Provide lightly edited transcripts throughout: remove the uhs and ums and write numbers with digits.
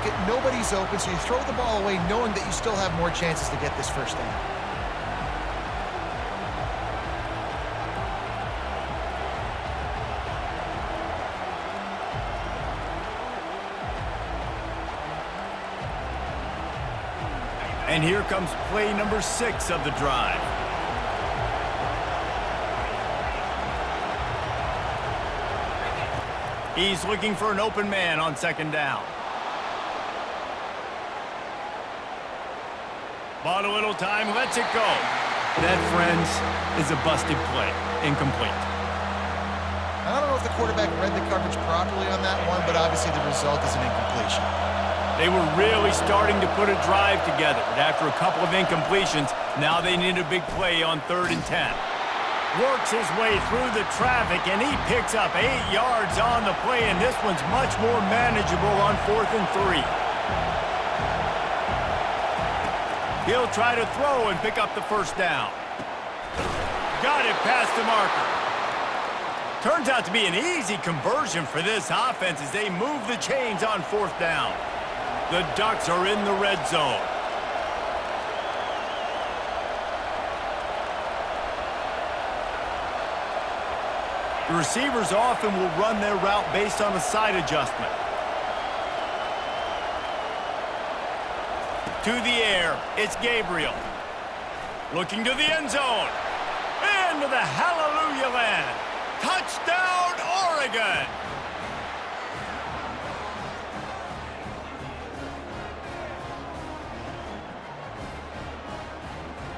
pocket, nobody's open, so you throw the ball away knowing that you still have more chances to get this first down. And here comes play number 6 of the drive. He's looking for an open man on second down. Bought a little time, lets it go. That, friends, is a busted play. Incomplete. I don't know if the quarterback read the coverage properly on that one, but obviously the result is an incompletion. They were really starting to put a drive together, but after a couple of incompletions, now they need a big play on 3rd and 10. Works his way through the traffic, and he picks up 8 yards on the play, and this one's much more manageable on 4th and 3. He'll try to throw and pick up the first down. Got it past the marker. Turns out to be an easy conversion for this offense as they move the chains on 4th down. The Ducks are in the red zone. The receivers often will run their route based on a side adjustment. To the air, it's Gabriel. Looking to the end zone. Into the hallelujah land. Touchdown, Oregon!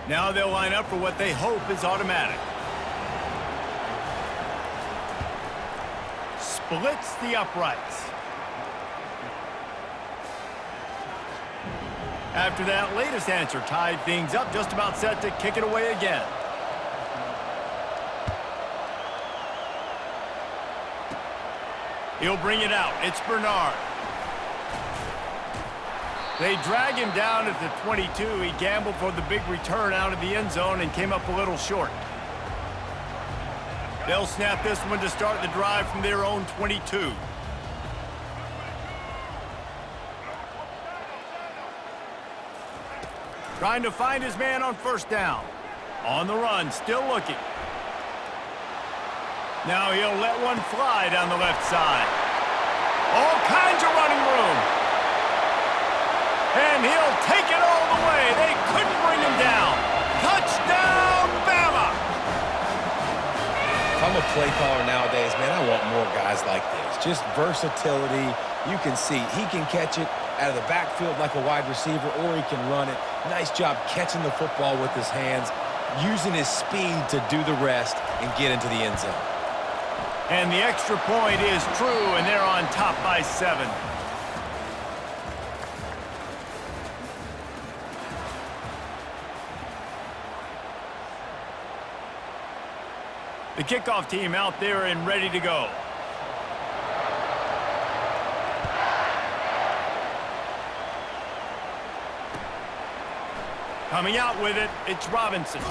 Now they'll line up for what they hope is automatic. Splits the uprights. After that latest answer tied things up, just about set to kick it away again. He'll bring it out. It's Bernard. They drag him down at the 22. He gambled for the big return out of the end zone and came up a little short. They'll snap this one to start the drive from their own 22. Trying to find his man on first down. On the run, still looking. Now he'll let one fly down the left side. All kinds of running room. And he'll take it all the way. They couldn't bring him down. Touchdown, Bama! If I'm a play caller nowadays, man, I want more guys like this. Just versatility. You can see he can catch it out of the backfield like a wide receiver, or he can run it. Nice job catching the football with his hands, using his speed to do the rest and get into the end zone. And the extra point is true, and they're on top by 7. The kickoff team out there and ready to go. Coming out with it, it's Robinson.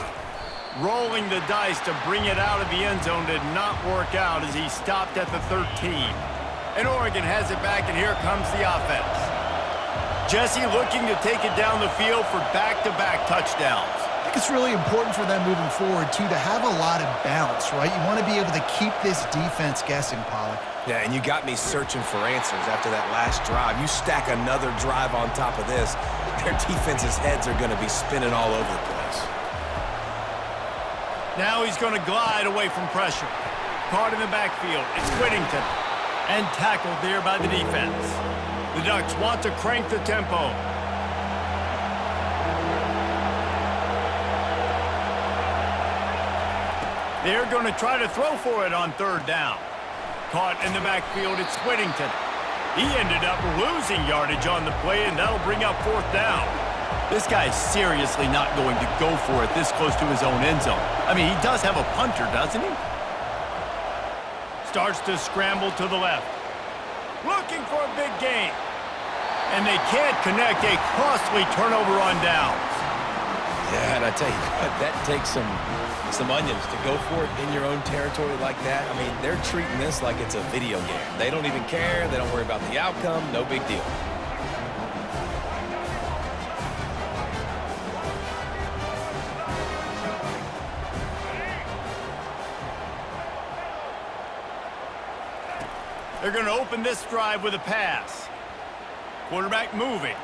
Rolling the dice to bring it out of the end zone did not work out as he stopped at the 13. And Oregon has it back, and here comes the offense. Jesse looking to take it down the field for back-to-back touchdowns. I think it's really important for them moving forward, too, to have a lot of balance, right? You want to be able to keep this defense guessing, Pollack. Yeah, and you got me searching for answers after that last drive. You stack another drive on top of this, their defense's heads are going to be spinning all over the place. Now he's going to glide away from pressure. Caught in the backfield. It's Whittington. And tackled there by the defense. The Ducks want to crank the tempo. They're going to try to throw for it on 3rd down. Caught in the backfield, it's Whittington. He ended up losing yardage on the play, and that'll bring up 4th down. This guy's seriously not going to go for it this close to his own end zone. I mean, he does have a punter, doesn't he? Starts to scramble to the left. Looking for a big gain. And they can't connect a costly turnover on downs. Yeah, and I tell you what, that takes some onions to go for it in your own territory like that. I mean, they're treating this like it's a video game. They don't even care. They don't worry about the outcome. No big deal. They're going to open this drive with a pass. Quarterback moving.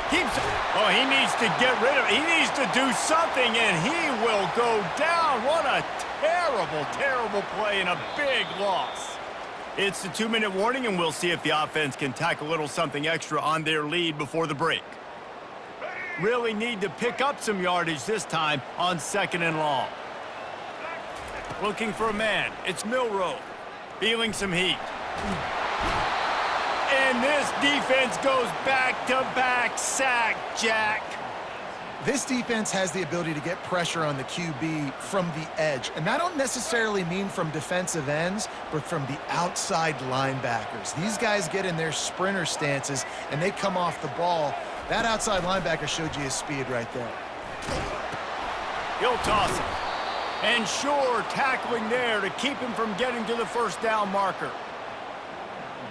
He needs to get rid of it. He needs to do something, and he will go down. What a terrible, terrible play and a big loss. It's the 2-minute warning, and we'll see if the offense can tack a little something extra on their lead before the break. Really need to pick up some yardage this time on 2nd and long. Looking for a man. It's Milroe. Feeling some heat. And this defense goes back-to-back sack, Jack. This defense has the ability to get pressure on the QB from the edge. And I don't necessarily mean from defensive ends, but from the outside linebackers. These guys get in their sprinter stances, and they come off the ball. That outside linebacker showed you his speed right there. He'll toss it. And sure, tackling there to keep him from getting to the first down marker.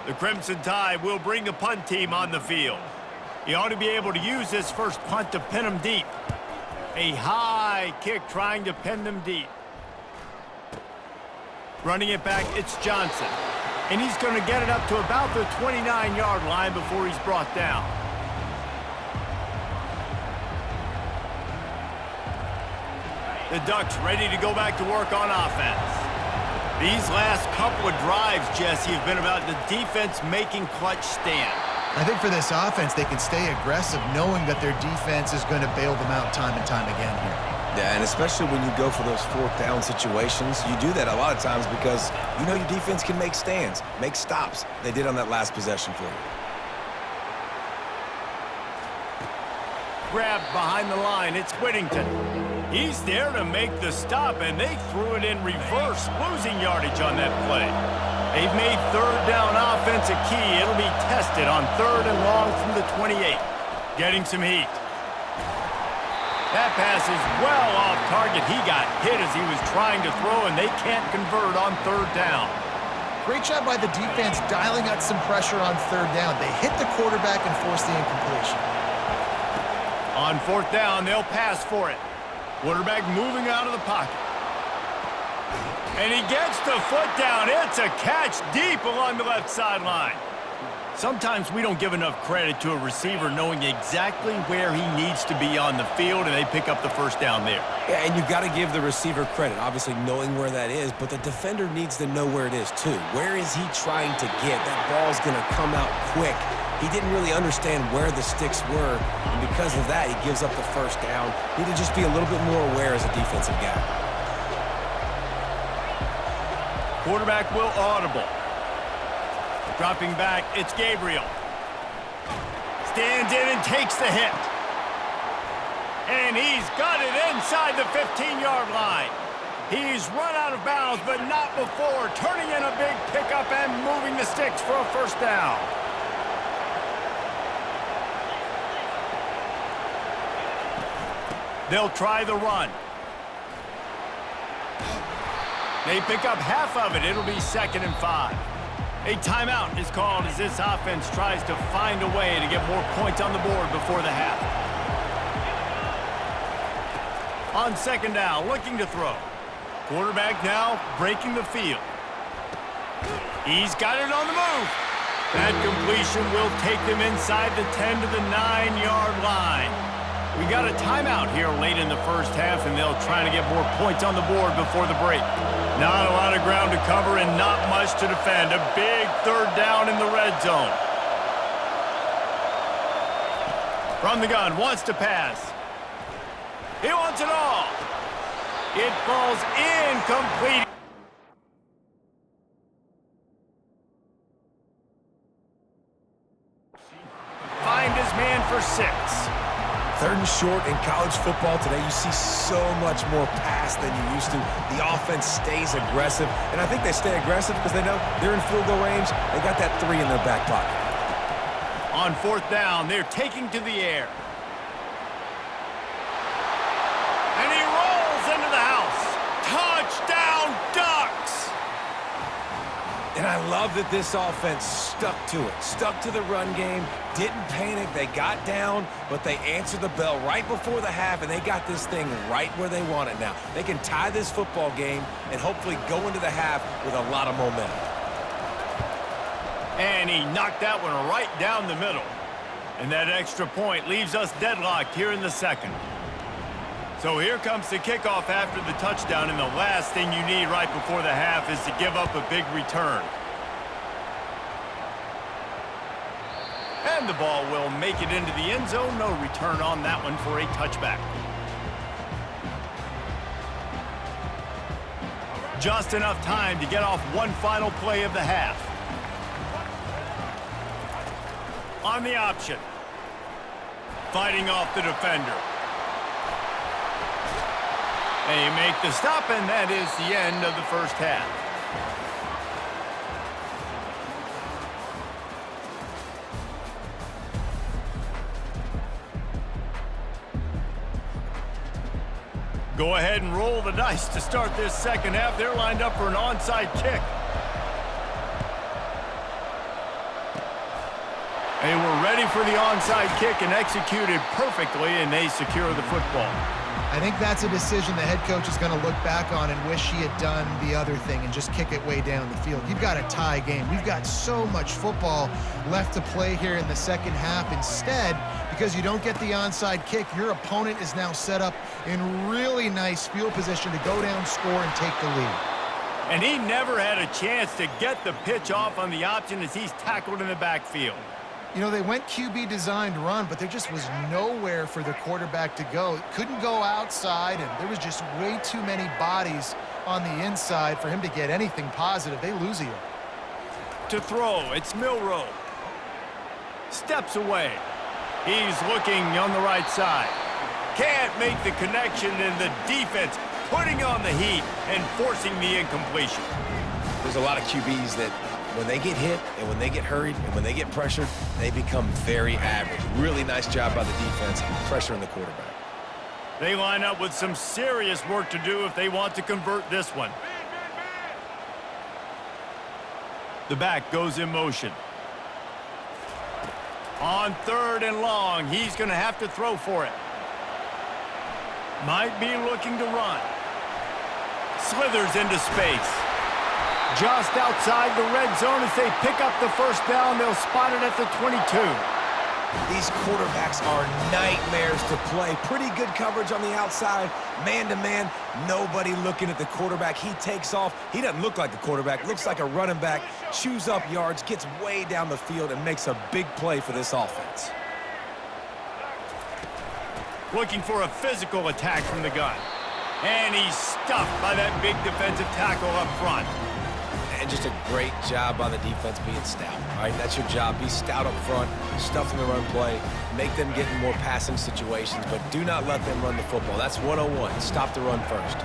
The Crimson Tide will bring the punt team on the field. He ought to be able to use this first punt to pin them deep. A high kick trying to pin them deep. Running it back, it's Johnson. And he's going to get it up to about the 29-yard line before he's brought down. The Ducks ready to go back to work on offense. These last couple of drives, Jesse, have been about the defense making clutch stand. I think for this offense, they can stay aggressive knowing that their defense is going to bail them out time and time again here. Yeah, and especially when you go for those 4th down situations, you do that a lot of times because you know your defense can make stands, make stops. They did on that last possession for you. Grabbed behind the line, it's Whittington. He's there to make the stop, and they threw it in reverse, losing yardage on that play. They've made 3rd down offense a key. It'll be tested on 3rd and long from the 28. Getting some heat. That pass is well off target. He got hit as he was trying to throw, and they can't convert on 3rd down. Great job by the defense dialing out some pressure on 3rd down. They hit the quarterback and forced the incompletion. On 4th down, they'll pass for it. Quarterback moving out of the pocket. And he gets the foot down. It's a catch deep along the left sideline. Sometimes we don't give enough credit to a receiver knowing exactly where he needs to be on the field, and they pick up the first down there. Yeah, and you've got to give the receiver credit, obviously knowing where that is, but the defender needs to know where it is too. Where is he trying to get? That ball's going to come out quick. He didn't really understand where the sticks were, and because of that, he gives up the first down. Need to just be a little bit more aware as a defensive guy. Quarterback will audible. Dropping back, it's Gabriel. Stands in and takes the hit. And he's got it inside the 15-yard line. He's run out of bounds, but not before. Turning in a big pickup and moving the sticks for a first down. They'll try the run. They pick up half of it. It'll be 2nd and 5. A timeout is called as this offense tries to find a way to get more points on the board before the half. On 2nd down, looking to throw. Quarterback now breaking the field. He's got it on the move. That completion will take them inside the 10 to the 9-yard line. We got a timeout here late in the first half, and they'll try to get more points on the board before the break. Not a lot of ground to cover and not much to defend. A big 3rd down in the red zone. From the gun, wants to pass. He wants it all. It falls incomplete. Find his man for 6. 3rd and short in college football today, you see so much more pass than you used to. The offense stays aggressive, and I think they stay aggressive because they know they're in field goal range. They got that 3 in their back pocket. On 4th down, they're taking to the air. And he rolls into the house. Touchdown, Ducks! And I love that this offense stuck to it, stuck to the run game, didn't panic. They got down, but they answered the bell right before the half, and they got this thing right where they want it now. They can tie this football game and hopefully go into the half with a lot of momentum. And he knocked that one right down the middle. And that extra point leaves us deadlocked here in the second. So here comes the kickoff after the touchdown, and the last thing you need right before the half is to give up a big return. And the ball will make it into the end zone. No return on that one for a touchback. Just enough time to get off one final play of the half. On the option. Fighting off the defender. They make the stop, and that is the end of the first half. Go ahead and roll the dice to start this second half. They're lined up for an onside kick. They were ready for the onside kick and executed perfectly, and they secure the football. I think that's a decision the head coach is going to look back on and wish he had done the other thing and just kick it way down the field. You've got a tie game. We've got so much football left to play here in the second half. Instead, because you don't get the onside kick, your opponent is now set up in really nice field position to go down, score, and take the lead. And he never had a chance to get the pitch off on the option as he's tackled in the backfield. You know, they went QB designed run, but there just was nowhere for the quarterback to go. It couldn't go outside, and there was just way too many bodies on the inside for him to get anything positive. They lose here. To throw, it's Milroe. Steps away. He's looking on the right side. Can't make the connection, and the defense putting on the heat and forcing the incompletion. There's a lot of QBs that when they get hit and when they get hurried and when they get pressured, they become very average. Really nice job by the defense pressuring the quarterback. They line up with some serious work to do if they want to convert this one. The back goes in motion. On 3rd and long, he's going to have to throw for it. Might be looking to run. Slithers into space. Just outside the red zone as they pick up the first down. They'll spot it at the 22. These quarterbacks are nightmares to play. Pretty good coverage on the outside. Man-to-man, nobody looking at the quarterback. He takes off. He doesn't look like the quarterback. Looks like a running back. Chews up yards, gets way down the field, and makes a big play for this offense. Looking for a physical attack from the gun. And he's stuffed by that big defensive tackle up front. And just a great job by the defense being stout. All right, that's your job. Be stout up front, stuff in the run play, make them get in more passing situations, but do not let them run the football. That's 101. Stop the run first.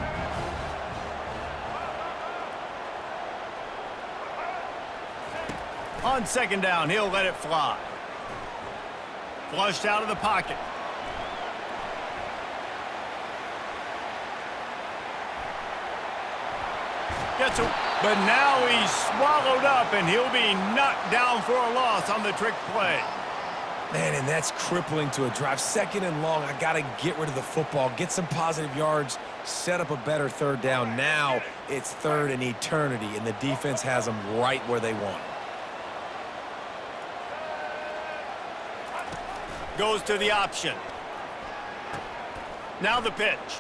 On 2nd down, he'll let it fly. Flushed out of the pocket. Gets a, but now he's swallowed up, and he'll be knocked down for a loss on the trick play. Man, and that's crippling to a drive. 2nd and long, I got to get rid of the football, get some positive yards, set up a better 3rd down. Now it's 3rd and eternity, and the defense has them right where they want it. Goes to the option. Now the pitch.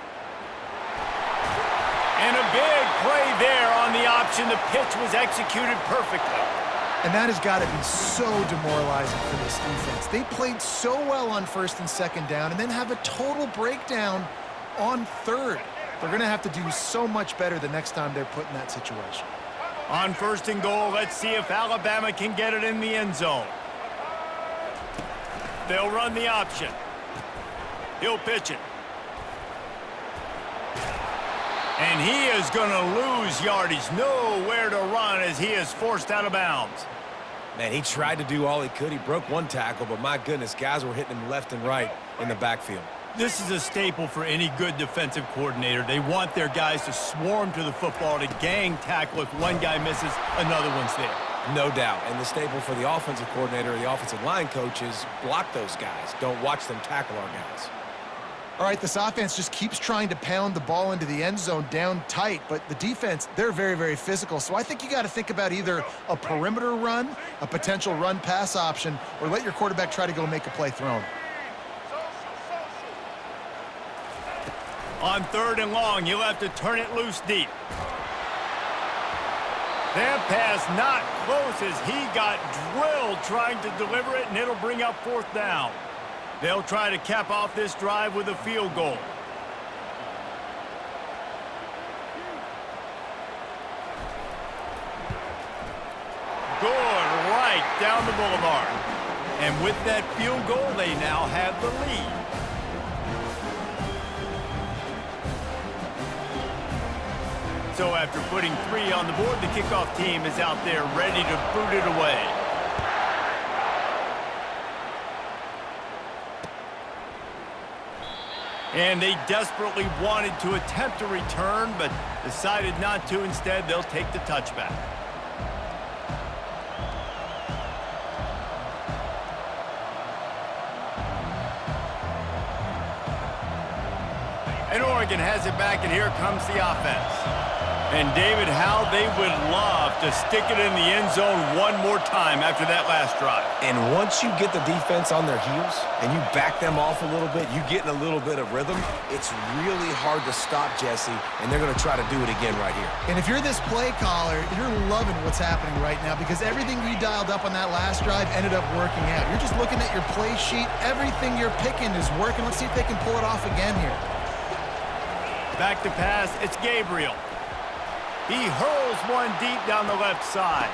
And a big play there on the option. The pitch was executed perfectly. And that has got to be so demoralizing for this defense. They played so well on 1st and 2nd down and then have a total breakdown on 3rd. They're going to have to do so much better the next time they're put in that situation. On 1st and goal, let's see if Alabama can get it in the end zone. They'll run the option. He'll pitch it. And he is going to lose yardage. Nowhere to run as he is forced out of bounds. Man, he tried to do all he could. He broke one tackle, but my goodness, guys were hitting him left and right in the backfield. This is a staple for any good defensive coordinator. They want their guys to swarm to the football, to gang tackle. If one guy misses, another one's there. No doubt. And the staple for the offensive coordinator or the offensive line coach is block those guys. Don't watch them tackle our guys. All right, this offense just keeps trying to pound the ball into the end zone down tight, but the defense, they're very, very physical. So I think you got to think about either a perimeter run, a potential run-pass option, or let your quarterback try to go make a play thrown. On 3rd and long, you'll have to turn it loose deep. That pass not close as he got drilled trying to deliver it, and it'll bring up 4th down. They'll try to cap off this drive with a field goal. Good right down the boulevard. And with that field goal, they now have the lead. So after putting 3 on the board, the kickoff team is out there ready to boot it away. And they desperately wanted to attempt a return, but decided not to. Instead, they'll take the touchback. And Oregon has it back, and here comes the offense. And David, how they would love to stick it in the end zone one more time after that last drive. And once you get the defense on their heels and you back them off a little bit, you get in a little bit of rhythm, it's really hard to stop, Jesse, and they're going to try to do it again right here. And if you're this play caller, you're loving what's happening right now because everything you dialed up on that last drive ended up working out. You're just looking at your play sheet. Everything you're picking is working. Let's see if they can pull it off again here. Back to pass, it's Gabriel. He hurls one deep down the left side.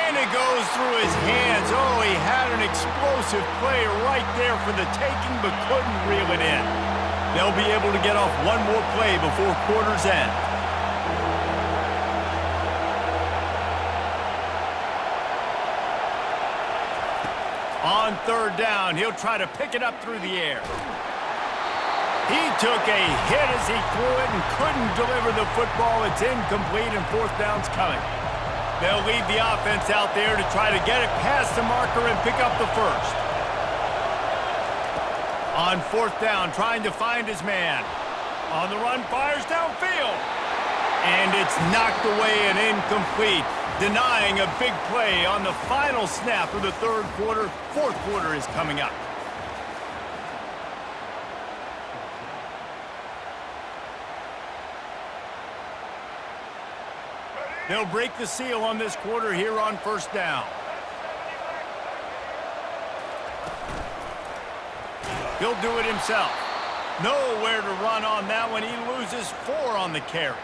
And it goes through his hands. Oh, he had an explosive play right there for the taking, but couldn't reel it in. They'll be able to get off one more play before quarter's end. On 3rd down, he'll try to pick it up through the air. He took a hit as he threw it and couldn't deliver the football. It's incomplete, and 4th down's coming. They'll leave the offense out there to try to get it past the marker and pick up the first. On 4th down, trying to find his man. On the run, fires downfield. And it's knocked away and incomplete, denying a big play on the final snap of the 3rd quarter. 4th quarter is coming up. They'll break the seal on this quarter here on 1st down. He'll do it himself. Nowhere to run on that one. He loses 4 on the carry.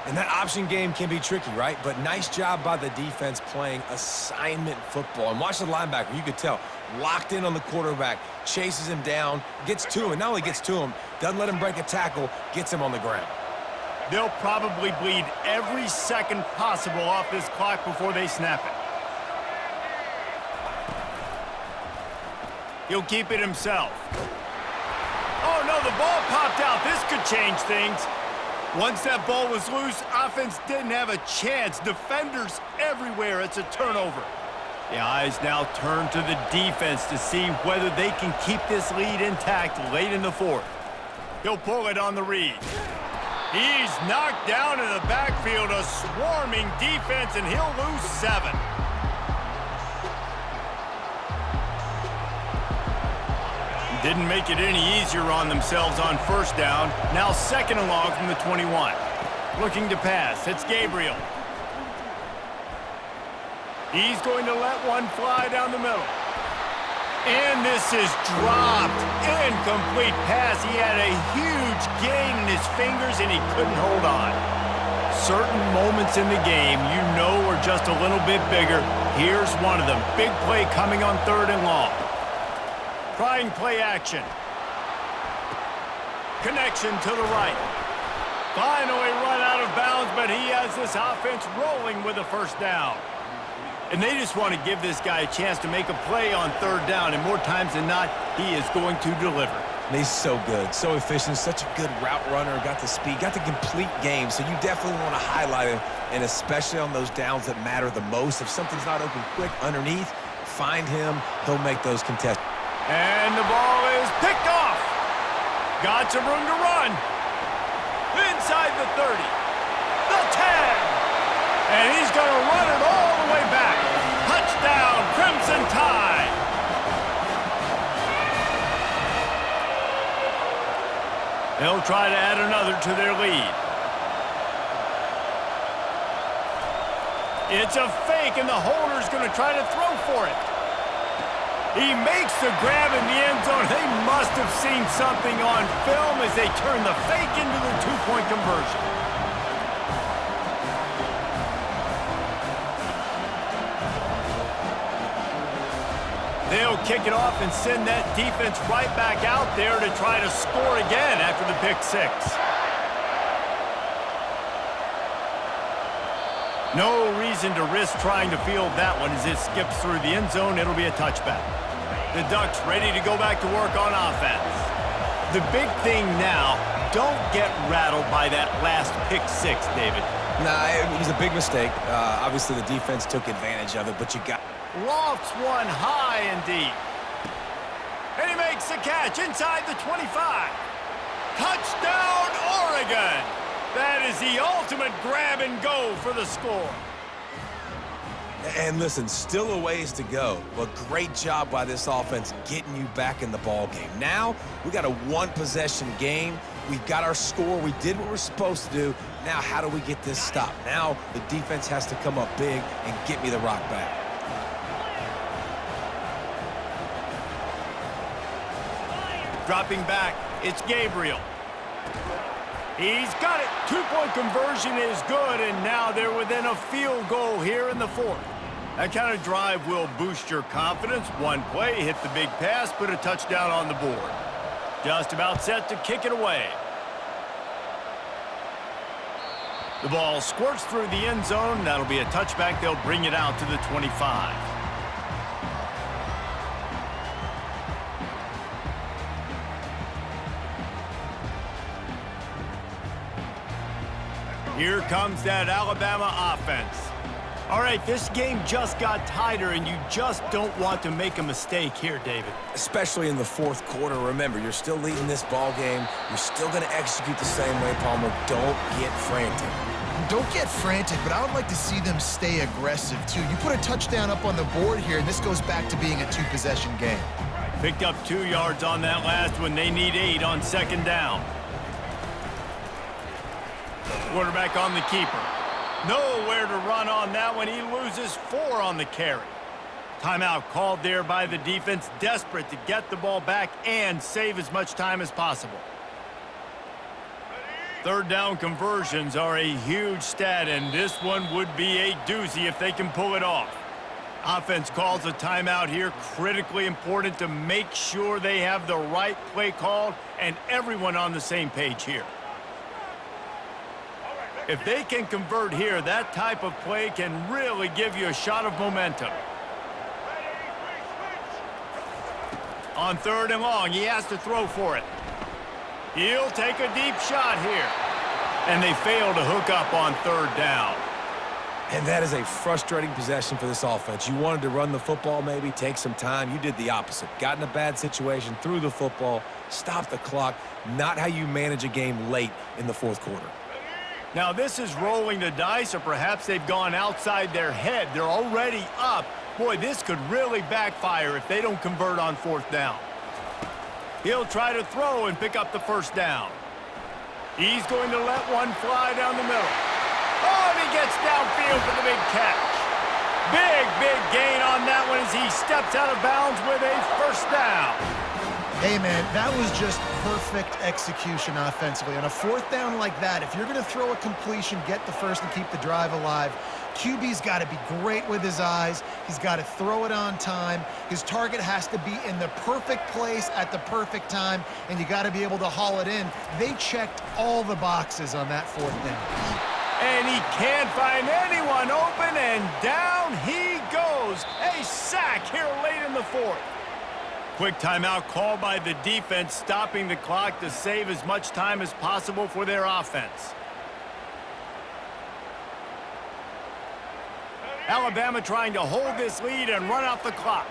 And that option game can be tricky, right? But nice job by the defense playing assignment football. And watch the linebacker. You could tell. Locked in on the quarterback. Chases him down. Gets to him. Not only gets to him, doesn't let him break a tackle. Gets him on the ground. They'll probably bleed every second possible off this clock before they snap it. He'll keep it himself. Oh, no, the ball popped out. This could change things. Once that ball was loose, offense didn't have a chance. Defenders everywhere. It's a turnover. The eyes now turn to the defense to see whether they can keep this lead intact late in the 4th. He'll pull it on the read. He's knocked down in the backfield, a swarming defense, and he'll lose 7. Didn't make it any easier on themselves on 1st down. Now 2nd and long from the 21. Looking to pass. It's Gabriel. He's going to let one fly down the middle. And this is dropped. Incomplete pass. He had a huge gain in his fingers, and he couldn't hold on. Certain moments in the game you know are just a little bit bigger. Here's one of them. Big play coming on 3rd and long. Trying play action. Connection to the right. Finally run out of bounds, but he has this offense rolling with a 1st down. And they just want to give this guy a chance to make a play on 3rd down, and more times than not, he is going to deliver. And he's so good, so efficient, such a good route runner, got the speed, got the complete game, so you definitely want to highlight him, and especially on those downs that matter the most. If something's not open quick underneath, find him, he'll make those contests. And the ball is picked off. Got some room to run. Inside the 30. The 10. And he's going to run it all the way back. Touchdown, Crimson Tide. They'll try to add another to their lead. It's a fake, and the holder's going to try to throw for it. He makes the grab in the end zone. They must have seen something on film as they turn the fake into the two-point conversion. They'll kick it off and send that defense right back out there to try to score again after the pick six. No reason to risk trying to field that one as it skips through the end zone. It'll be a touchback. The Ducks ready to go back to work on offense. The big thing now, don't get rattled by that last pick six, David. Nah, it was a big mistake. Obviously, the defense took advantage of it, but you got... Lofts one high and deep. And he makes the catch inside the 25. Touchdown, Oregon! That is the ultimate grab and go for the score. And listen, still a ways to go, but great job by this offense getting you back in the ball game. Now, we got a one-possession game. We've got our score. We did what we're supposed to do. Now, how do we get this stopped? Now, the defense has to come up big and get me the rock back. Dropping back, it's Gabriel. He's got it. Two-point conversion is good, and now they're within a field goal here in the fourth. That kind of drive will boost your confidence. One play, hit the big pass, put a touchdown on the board. Just about set to kick it away. The ball squirts through the end zone. That'll be a touchback. They'll bring it out to the 25. Here comes that Alabama offense. All right, this game just got tighter, and you just don't want to make a mistake here, David. Especially in the fourth quarter. Remember, you're still leading this ball game. You're still going to execute the same way, Palmer. Don't get frantic. Don't get frantic, but I would like to see them stay aggressive, too. You put a touchdown up on the board here, and this goes back to being a two-possession game. Picked up 2 yards on that last one. They need 8 on second down. Quarterback on the keeper. Nowhere to run on that one. He loses 4 on the carry. Timeout called there by the defense, desperate to get the ball back and save as much time as possible. Third down conversions are a huge stat, and this one would be a doozy if they can pull it off. Offense calls a timeout here. Critically important to make sure they have the right play called and everyone on the same page here. If they can convert here, that type of play can really give you a shot of momentum. On third and long, he has to throw for it. He'll take a deep shot here. And they fail to hook up on third down. And that is a frustrating possession for this offense. You wanted to run the football, maybe take some time. You did the opposite. Got in a bad situation, threw the football, stopped the clock. Not how you manage a game late in the fourth quarter. Now, this is rolling the dice, or perhaps they've gone outside their head. They're already up. Boy, this could really backfire if they don't convert on fourth down. He'll try to throw and pick up the first down. He's going to let one fly down the middle. Oh, and he gets downfield for the big catch. Big gain on that one as he steps out of bounds with a first down. Hey, man, that was just perfect execution offensively. On a fourth down like that, if you're going to throw a completion, get the first and keep the drive alive, QB's got to be great with his eyes. He's got to throw it on time. His target has to be in the perfect place at the perfect time, and you got to be able to haul it in. They checked all the boxes on that fourth down. And he can't find anyone open, and down he goes. A sack here late in the fourth. Quick timeout called by the defense, stopping the clock to save as much time as possible for their offense. Alabama trying to hold this lead and run out the clock.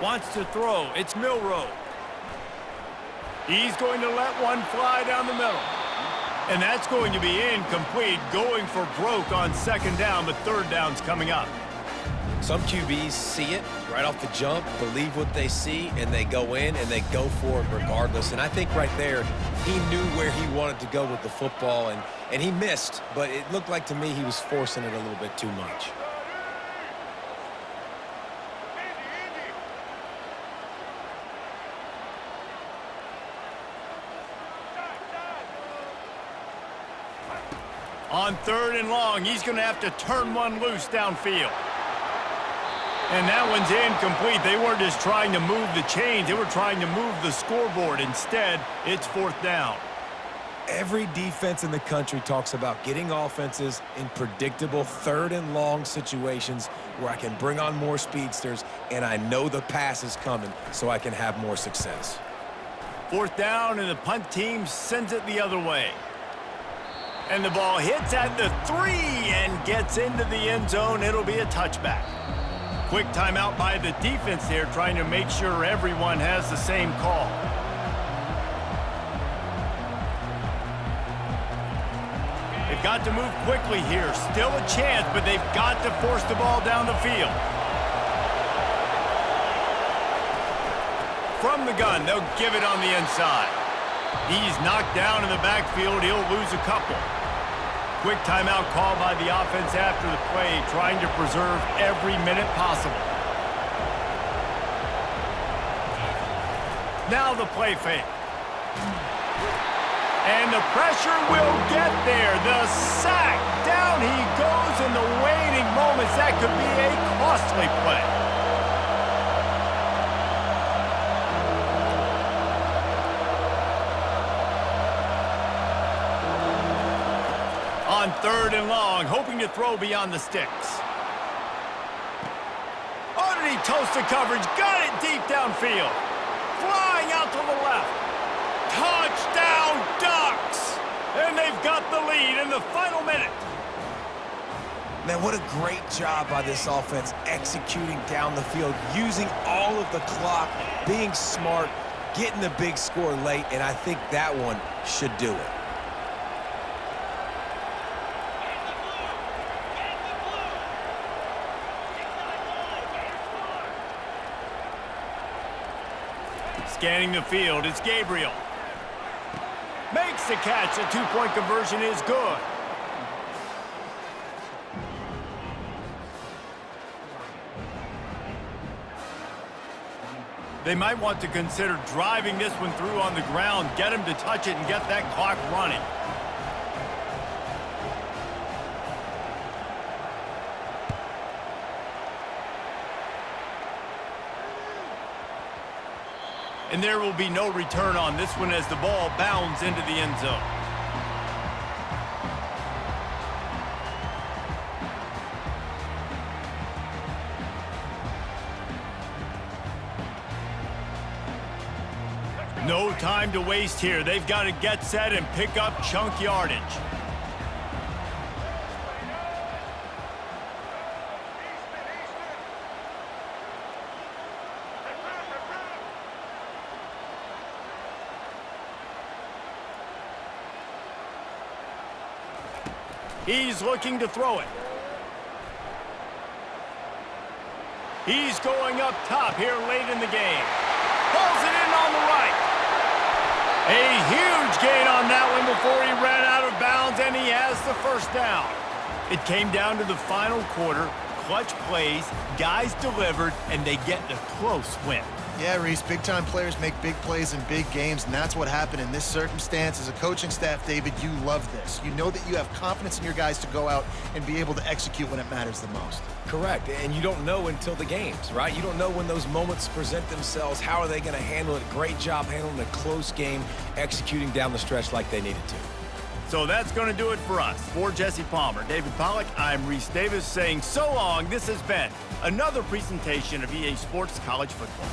Wants to throw. It's Milroe. He's going to let one fly down the middle. And that's going to be incomplete, going for broke on second down, but third down's coming up. Some QBs see it right off the jump, believe what they see, and they go in and they go for it regardless. And I think right there, he knew where he wanted to go with the football, and he missed, but it looked like to me he was forcing it a little bit too much. On third and long, he's going to have to turn one loose downfield. And that one's incomplete. They weren't just trying to move the chains. They were trying to move the scoreboard. Instead, it's fourth down. Every defense in the country talks about getting offenses in predictable third and long situations where I can bring on more speedsters and I know the pass is coming so I can have more success. Fourth down, and the punt team sends it the other way. And the ball hits at the 3 and gets into the end zone. It'll be a touchback. Quick timeout by the defense there, trying to make sure everyone has the same call. They've got to move quickly here. Still a chance, but they've got to force the ball down the field. From the gun, they'll give it on the inside. He's knocked down in the backfield. He'll lose a couple. Quick timeout call by the offense after the play, trying to preserve every minute possible. Now the play fake. And the pressure will get there. The sack. Down he goes in the waiting moments. That could be a costly play. On third and long, hoping to throw beyond the sticks. Underneath toasted coverage, got it deep downfield. Flying out to the left. Touchdown, Ducks! And they've got the lead in the final minute. Man, what a great job by this offense executing down the field, using all of the clock, being smart, getting the big score late, and I think that one should do it. Scanning the field, it's Gabriel. Makes the catch. The two-point conversion is good. They might want to consider driving this one through on the ground, get him to touch it and get that clock running. And there will be no return on this one as the ball bounds into the end zone. No time to waste here. They've got to get set and pick up chunk yardage. He's looking to throw it. He's going up top here late in the game. Pulls it in on the right. A huge gain on that one before he ran out of bounds, and he has the first down. It came down to the final quarter. Clutch plays, guys delivered, and they get the close win. Yeah, Reese, big-time players make big plays in big games, and that's what happened in this circumstance. As a coaching staff, David, you love this. You know that you have confidence in your guys to go out and be able to execute when it matters the most. Correct, and you don't know until the games, right? You don't know when those moments present themselves. How are they going to handle it? Great job handling a close game, executing down the stretch like they needed to. So that's going to do it for us. For Jesse Palmer, David Pollack, I'm Reese Davis saying so long. This has been another presentation of EA Sports College Football.